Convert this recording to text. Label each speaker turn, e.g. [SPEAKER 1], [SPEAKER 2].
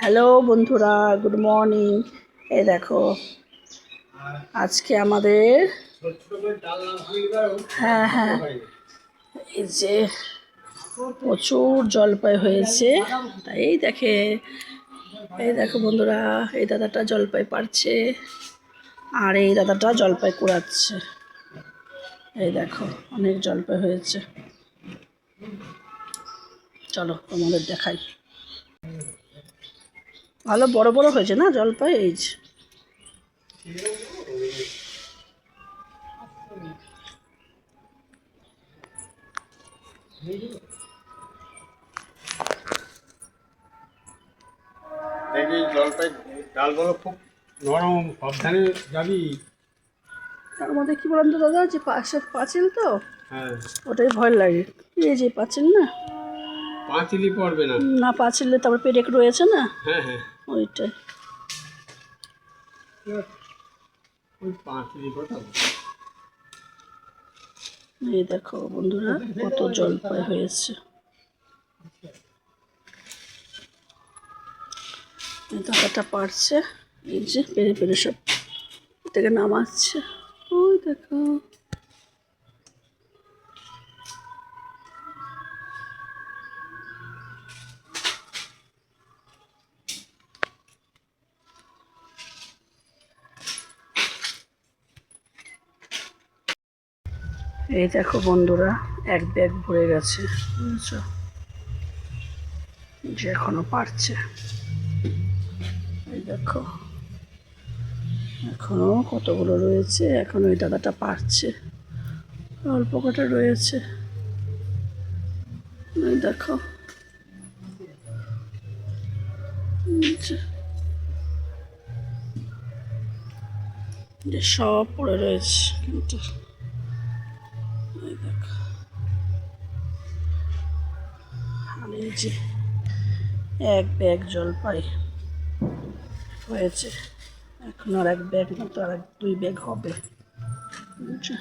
[SPEAKER 1] Hello বন্ধুরা, good morning. এই দেখো আজকে আমাদের হ্যাঁ হ্যাঁ এই যে প্রচুর জলপাই হয়েছে। এই দেখো বন্ধুরা, এই দাদাটা জলপাই পাড়ছে আর এই দাদাটা জলপাই কুড়াচ্ছে। এই দেখো অনেক জলপাই হয়েছে, চলো তোমাদের দেখাই। ভালো বড় বড় হয়েছে না জলপাই। এই যে
[SPEAKER 2] দেখি জলপাই ডালগুলো খুব নরম, সাবধানে যাবি।
[SPEAKER 1] তার মধ্যে কি বললাম তো দাদা, যে পাশে পাঁচিল তো,
[SPEAKER 2] হ্যাঁ,
[SPEAKER 1] ওটাই ভয় লাগে। এই যে পাঁচিল না,
[SPEAKER 2] পাঁচিলই পড়বে না।
[SPEAKER 1] না পাঁচিলে তারপর পেরেক রয়েছে না,
[SPEAKER 2] হ্যাঁ হ্যাঁ,
[SPEAKER 1] ওইটাই।
[SPEAKER 2] ওই পাঁচিলই কথা।
[SPEAKER 1] এই দেখো বন্ধুরা কত জলপাই হয়েছে। দাদাটা পারছে, এই যে পেরে পেরে সব থেকে নামাচ্ছে। ওই দেখো এই দেখো বন্ধুরা, এক ব্যাগ ভরে গেছে, বুঝেছো, যে এখনো পারছে। এই দেখো এখনো কতগুলো রয়েছে, এখনো এই দাদাটা পারছে, অল্প কটা রয়েছে। এই দেখো যে সব পড়ে রয়েছে, কিন্তু এই দেখো আর এই যে এক ব্যাগ জলপাই হয়েছে, এখন আর এক ব্যাগ না তো আর দুই ব্যাগ হবে, বুঝছো।